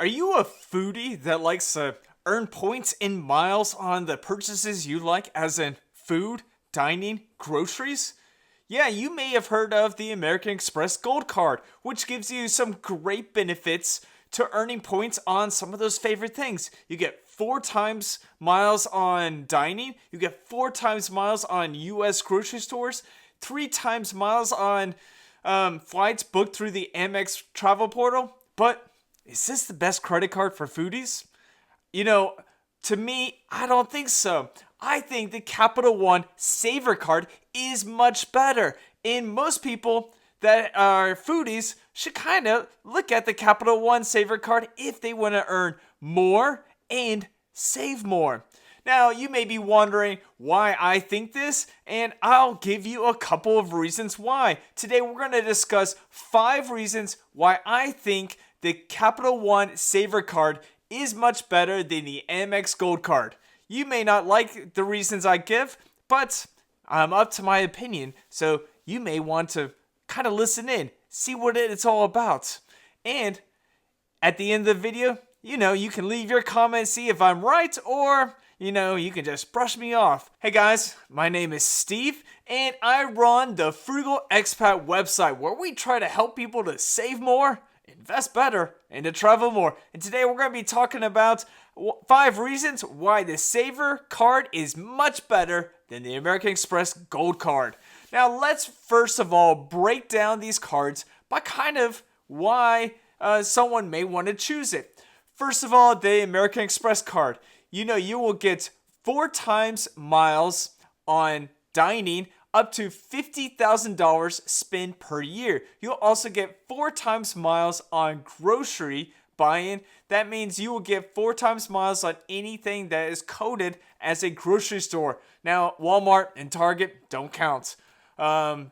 Are you a foodie that likes to earn points in miles on the purchases you like, as in food, dining, groceries? Yeah, you may have heard of the American Express Gold Card, which gives you some great benefits to earning points on some of those favorite things. You get 4 times miles on dining, you get 4 times miles on US grocery stores, 3 times miles on flights booked through the Amex travel portal. But is this the best credit card for foodies? You know, to me, I don't think so. I think the Capital One Savor Card is much better. And most people that are foodies should kind of look at the Capital One Savor Card if they want to earn more and save more. Now, you may be wondering why I think this, and I'll give you a couple of reasons why. Today, we're going to discuss 5 reasons why I think the Capital One Savor Card is much better than the Amex Gold Card. You may not like the reasons I give, but I'm up to my opinion, so you may want to kind of listen in, see what it's all about. And at the end of the video, you can leave your comments, see if I'm right, or you can just brush me off. Hey guys, my name is Steve, and I run the Frugal Expat website, where we try to help people to save more, invest better, and to travel more. And today we're going to be talking about 5 reasons why the Savor Card is much better than the American Express Gold Card. Now let's first of all break down these cards by kind of why someone may want to choose it. First of all, the American Express card. You will get 4 times miles on dining, up to $50,000 spent per year. You'll also get 4 times miles on grocery buying. That means you will get 4 times miles on anything that is coded as a grocery store. Now, Walmart and Target don't count.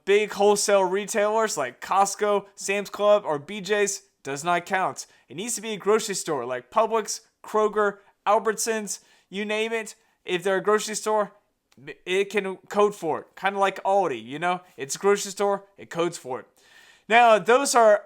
Big wholesale retailers like Costco, Sam's Club, or BJ's does not count. It needs to be a grocery store like Publix, Kroger, Albertsons, you name it. If they're a grocery store, it can code for it. Kind of like Aldi, it's a grocery store, it codes for it. Now, those are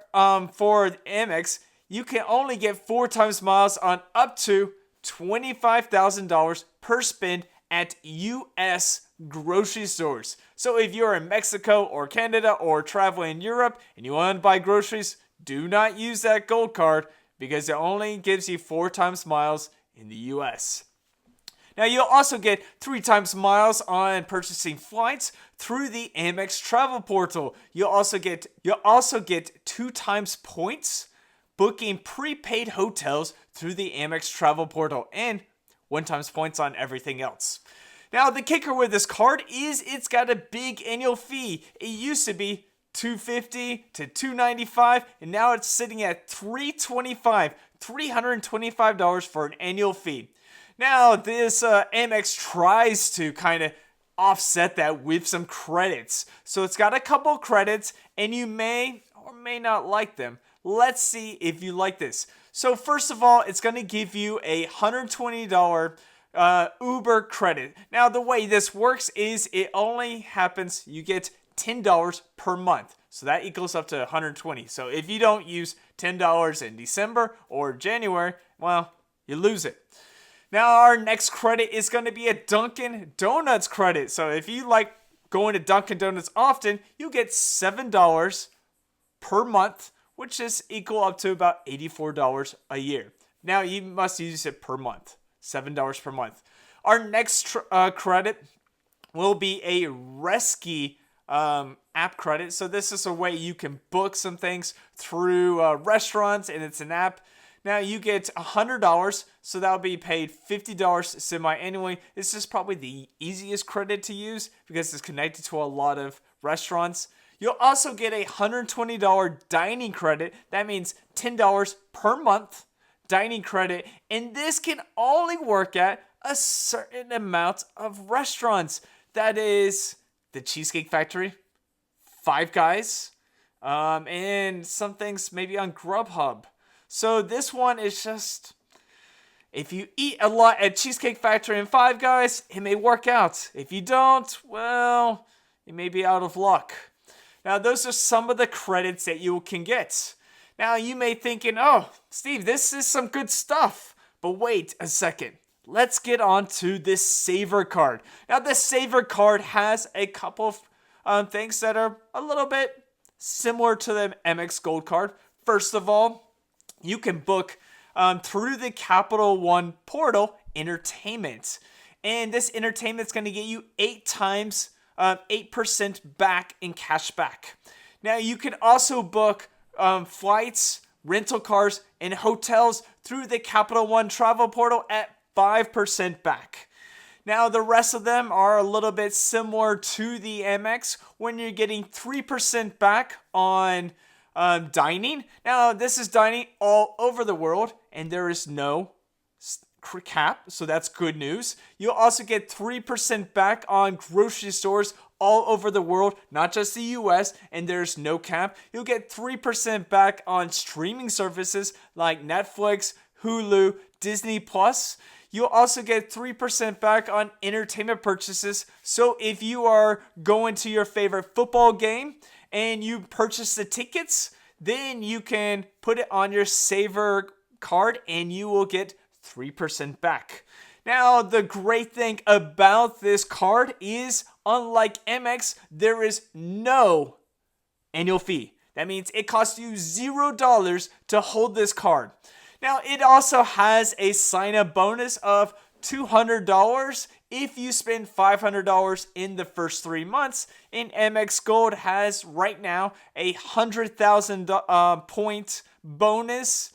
for Amex. You can only get 4 times miles on up to $25,000 per spend at US grocery stores. So if you're in Mexico or Canada or traveling in Europe and you want to buy groceries, do not use that gold card because it only gives you 4 times miles in the US. Now, you'll also get 3 times miles on purchasing flights through the Amex travel portal. You'll also get 2 times points booking prepaid hotels through the Amex travel portal, and 1 times points on everything else. Now, the kicker with this card is it's got a big annual fee. It used to be $250 to $295, and now it's sitting at $325 for an annual fee. Now, this Amex tries to kind of offset that with some credits. So it's got a couple credits, and you may or may not like them. Let's see if you like this. So first of all, it's going to give you a $120 Uber credit. Now, the way this works is it only happens, you get $10 per month. So that equals up to $120. So if you don't use $10 in December or January, well, you lose it. Now, our next credit is going to be a Dunkin' Donuts credit. So if you like going to Dunkin' Donuts often, you get $7 per month, which is equal up to about $84 a year. Now, you must use it per month, $7 per month. Our next credit will be a Resky app credit. So this is a way you can book some things through restaurants, and it's an app. Now, you get $100, so that'll be paid $50 semi-annually. This is probably the easiest credit to use because it's connected to a lot of restaurants. You'll also get a $120 dining credit. That means $10 per month dining credit, and this can only work at a certain amount of restaurants. That is the Cheesecake Factory, Five Guys, and some things maybe on Grubhub. So this one is just, if you eat a lot at Cheesecake Factory and Five Guys, it may work out. If you don't, well, you may be out of luck. Now, those are some of the credits that you can get. Now you may thinking, oh, Steve, this is some good stuff. But wait a second. Let's get on to this Savor Card. Now this Savor Card has a couple of things that are a little bit similar to the Amex Gold Card. First of all, you can book through the Capital One portal entertainment. And this entertainment is going to get you 8% back in cash back. Now you can also book flights, rental cars, and hotels through the Capital One travel portal at 5% back. Now the rest of them are a little bit similar to the Amex when you're getting 3% back on dining. Now this is dining all over the world and there is no cap, so that's good news. You'll also get 3% back on grocery stores all over the world, not just the US, and there's no cap. You'll get 3% back on streaming services like Netflix, Hulu, Disney Plus. You'll also get 3% back on entertainment purchases. So if you are going to your favorite football game and you purchase the tickets, then you can put it on your Savor Card and you will get 3% back. Now, the great thing about this card is, unlike Amex, there is no annual fee. That means it costs you $0 to hold this card. Now, it also has a sign-up bonus of $200 if you spend $500 in the first 3 months. And Amex Gold has right now a 100,000 point bonus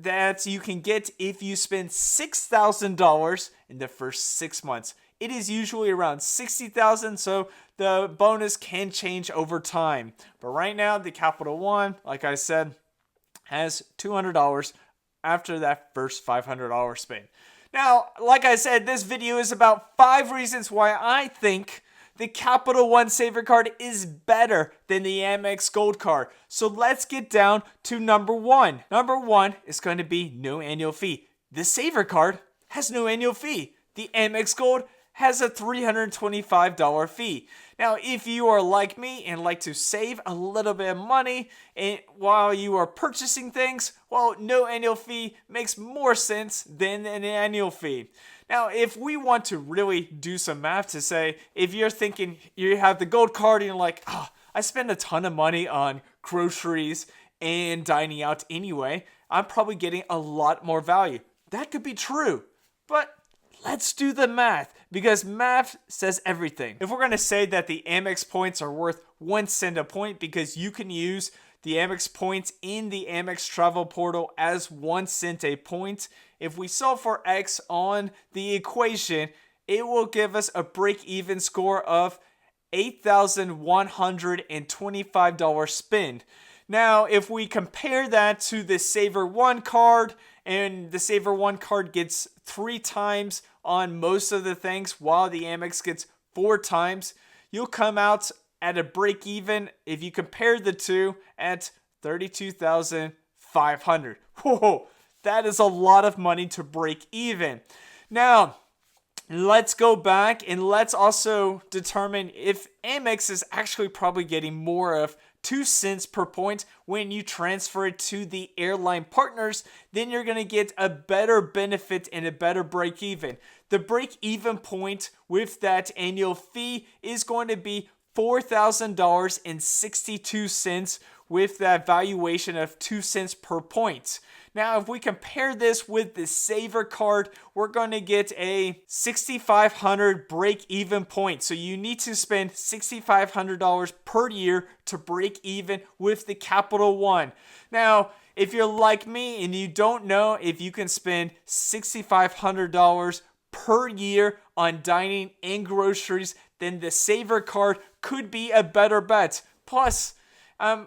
that you can get if you spend $6,000 in the first 6 months. It is usually around $60,000, so the bonus can change over time. But right now, the Capital One, like I said, has $200 after that first $500 spend. Now, like I said, this video is about 5 reasons why I think the Capital One Savor Card is better than the Amex Gold Card. So let's get down to number 1. Number 1 is going to be no annual fee. The Savor Card has no annual fee. The Amex Gold has a $325 fee. Now, if you are like me and like to save a little bit of money while you are purchasing things, well, no annual fee makes more sense than an annual fee. Now, if we want to really do some math to say, if you're thinking you have the gold card and you're like, I spend a ton of money on groceries and dining out anyway, I'm probably getting a lot more value. That could be true, but let's do the math because math says everything. If we're going to say that the Amex points are worth 1 cent a point because you can use the Amex points in the Amex travel portal as 1 cent a point, if we solve for X on the equation, it will give us a break-even score of $8,125 spend. Now, if we compare that to the Savor One card, and the Savor One card gets 3 times on most of the things, while the Amex gets 4 times, you'll come out at a break-even, if you compare the two, at $32,500. Whoa! That is a lot of money to break even. Now, let's go back and let's also determine if Amex is actually probably getting more of 2 cents per point when you transfer it to the airline partners. Then you're going to get a better benefit and a better break even. The break even point with that annual fee is going to be $4,062 with that valuation of 2 cents per point. Now, if we compare this with the Savor Card, we're going to get a $6,500 break-even point. So you need to spend $6,500 per year to break even with the Capital One. Now, if you're like me and you don't know if you can spend $6,500 per year on dining and groceries, then the Savor Card could be a better bet. Plus,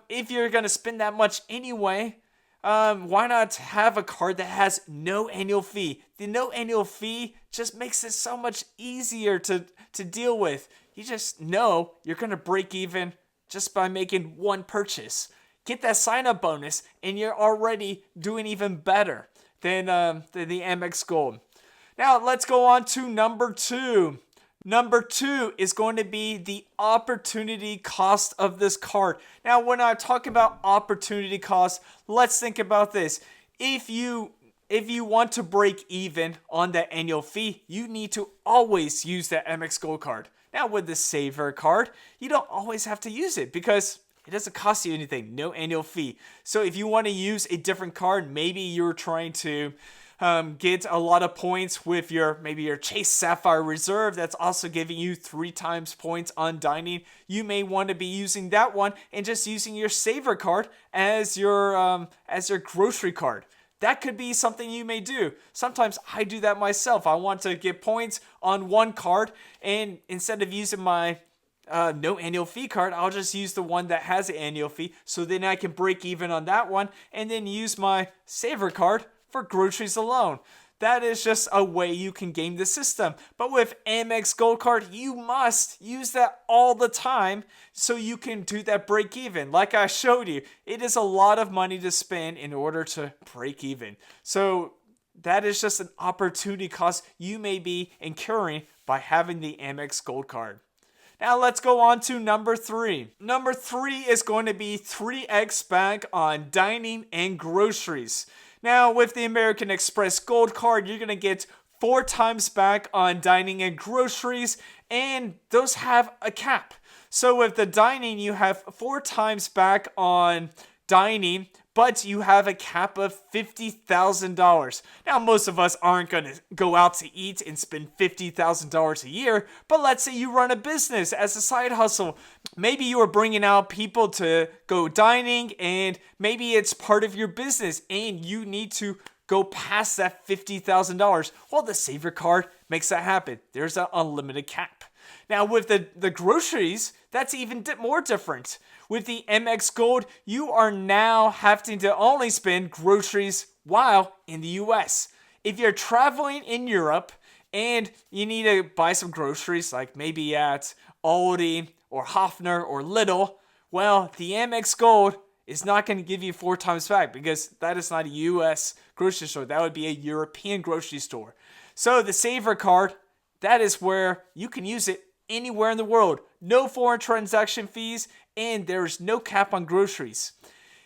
if you're going to spend that much anyway, why not have a card that has no annual fee? The no annual fee just makes it so much easier to deal with. You just know you're going to break even just by making one purchase. Get that sign-up bonus, and you're already doing even better than the Amex Gold. Now, let's go on to number 2. Number 2 is going to be the opportunity cost of this card. Now, when I talk about opportunity cost, let's think about this. If you want to break even on that annual fee, you need to always use that Amex Gold card. Now, with the Savor card, you don't always have to use it because it doesn't cost you anything, no annual fee. So if you want to use a different card, maybe you're trying to get a lot of points with maybe your Chase Sapphire Reserve that's also giving you 3 times points on dining. You may want to be using that one and just using your Savor card as your grocery card. That could be something you may do. Sometimes I do that myself. I want to get points on one card, and instead of using my no annual fee card, I'll just use the one that has an annual fee, so then I can break even on that one and then use my Savor card for groceries alone. That is just a way you can game the system. But with Amex Gold Card, you must use that all the time so you can do that break even. Like I showed you, it is a lot of money to spend in order to break even. So that is just an opportunity cost you may be incurring by having the Amex Gold Card. Now let's go on to number 3. Number 3 is going to be 3x back on dining and groceries. Now, with the American Express Gold Card, you're going to get 4 times back on dining and groceries, and those have a cap. So with the dining, you have 4 times back on dining, but you have a cap of $50,000. Now, most of us aren't going to go out to eat and spend $50,000 a year, but let's say you run a business as a side hustle. Maybe you are bringing out people to go dining, and maybe it's part of your business, and you need to go past that $50,000. Well, the Savor card makes that happen. There's an unlimited cap. Now, with the groceries, that's even more different. With the MX Gold, you are now having to only spend groceries while in the US. If you're traveling in Europe and you need to buy some groceries, like maybe at Aldi or Hofner or Lidl, well, the MX Gold is not going to give you 4 times back because that is not a US grocery store. That would be a European grocery store. So the Savor card, that is where you can use it anywhere in the world. No foreign transaction fees, and there's no cap on groceries.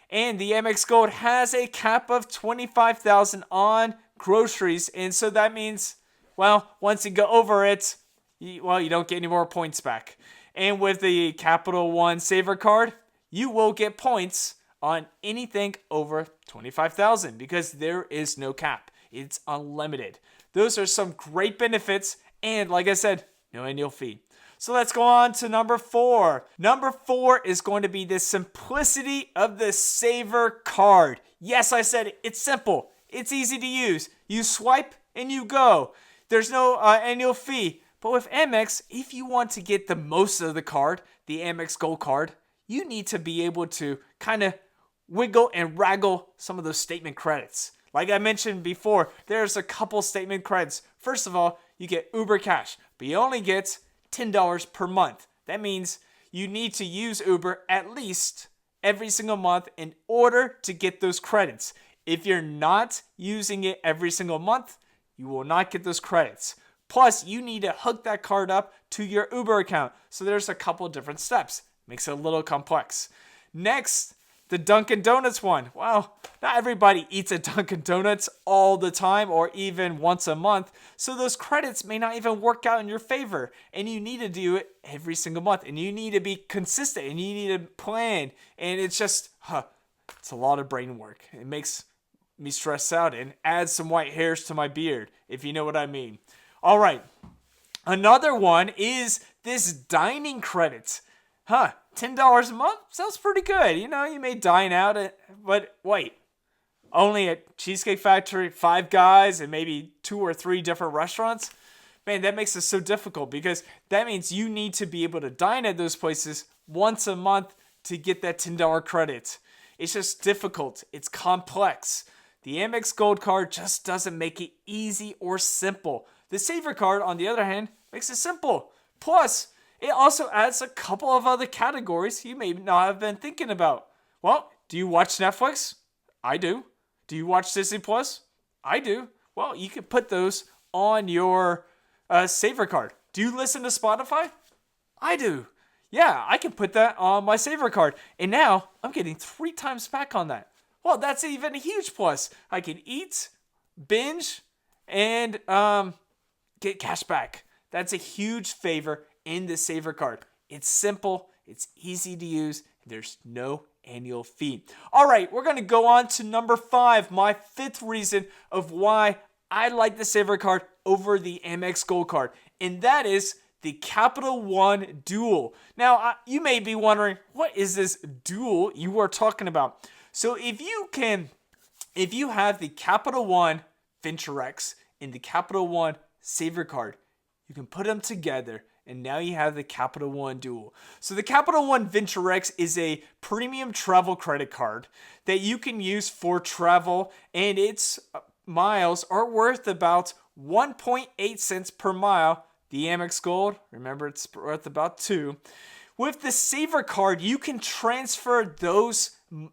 And the Amex Gold has a cap of $25,000 on groceries, and so that means, well, once you go over it, you don't get any more points back. And with the Capital One Savor card, you will get points on anything over $25,000 because there is no cap. It's unlimited. Those are some great benefits, and like I said, no annual fee. So let's go on to number 4. Number 4 is going to be the simplicity of the Savor card. Yes, I said it. It's simple. It's easy to use. You swipe and you go. There's no annual fee. But with Amex, if you want to get the most of the card, the Amex Gold card, you need to be able to kind of wiggle and wraggle some of those statement credits. Like I mentioned before, there's a couple statement credits. First of all, you get Uber Cash, but you only get $10 per month. That means you need to use Uber at least every single month in order to get those credits. If you're not using it every single month, you will not get those credits. Plus, you need to hook that card up to your Uber account. So there's a couple different steps. Makes it a little complex. Next, the Dunkin' Donuts one. Well, not everybody eats at Dunkin' Donuts all the time or even once a month, so those credits may not even work out in your favor, and you need to do it every single month, and you need to be consistent, and you need to plan, and it's just, it's a lot of brain work. It makes me stress out and adds some white hairs to my beard, if you know what I mean. All right, another one is this dining credit. $10 a month? Sounds pretty good. You know, you may dine out but wait. Only at Cheesecake Factory, Five Guys, and maybe 2 or 3 different restaurants? Man, that makes it so difficult because that means you need to be able to dine at those places once a month to get that $10 credit. It's just difficult. It's complex. The Amex Gold card just doesn't make it easy or simple. The Savor card, on the other hand, makes it simple. Plus, it also adds a couple of other categories you may not have been thinking about. Well, do you watch Netflix? I do. Do you watch Disney Plus? I do. Well, you can put those on your Savor card. Do you listen to Spotify? I do. Yeah, I can put that on my Savor Card. And now I'm getting 3 times back on that. Well, that's even a huge plus. I can eat, binge, and get cash back. That's a huge favor in the Savor Card. It's simple, it's easy to use, and there's no annual fee. All right, we're going to go on to number 5, my 5th reason of why I like the Savor Card over the Amex Gold Card, and that is the Capital One Dual. Now, you may be wondering, what is this dual you are talking about? So if you have the Capital One Venture X and the Capital One Savor Card, you can put them together, and now you have the Capital One Dual. So the Capital One Venture X is a premium travel credit card that you can use for travel, and its miles are worth about 1.8 cents per mile. The Amex Gold, remember, it's worth about 2. With the Savor Card, you can transfer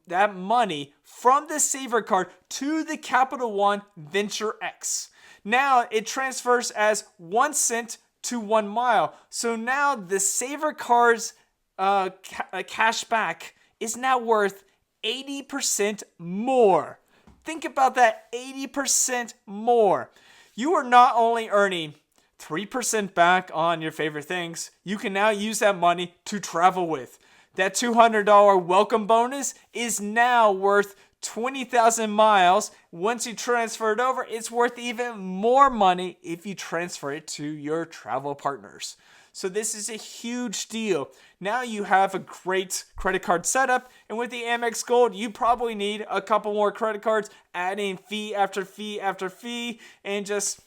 that money from the Savor Card to the Capital One Venture X. Now it transfers as 1 cent to 1 mile. So now the Savor Card's cash back is now worth 80% more. Think about that, 80% more. You are not only earning 3% back on your favorite things, you can now use that money to travel with. That $200 welcome bonus is now worth 20,000 miles. Once you transfer it over, it's worth even more money if you transfer it to your travel partners. So this is a huge deal. Now you have a great credit card setup, and with the Amex Gold, you probably need a couple more credit cards, adding fee after fee after fee, and just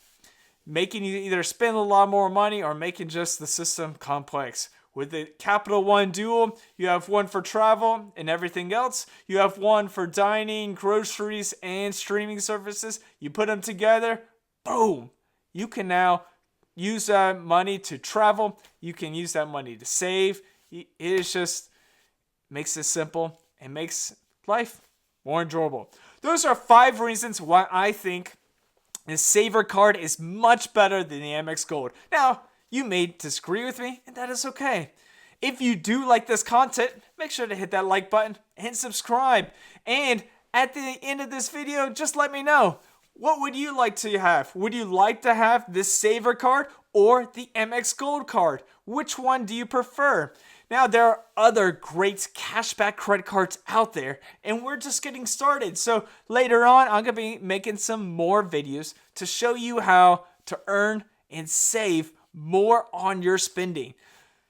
making you either spend a lot more money or making just the system complex. With the Capital One Dual, you have one for travel and everything else. You have one for dining, groceries, and streaming services. You put them together, boom! You can now use that money to travel. You can use that money to save. It just makes it simple and makes life more enjoyable. Those are 5 reasons why I think the Savor Card is much better than the Amex Gold. Now, you may disagree with me, and that is okay. If you do like this content, make sure to hit that like button and subscribe. And at the end of this video, just let me know, what would you like to have? Would you like to have the Savor Card or the Amex Gold Card? Which one do you prefer? Now, there are other great cashback credit cards out there, and we're just getting started. So later on, I'm going to be making some more videos to show you how to earn and save more on your spending.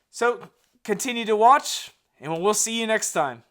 So continue to watch, and we'll see you next time.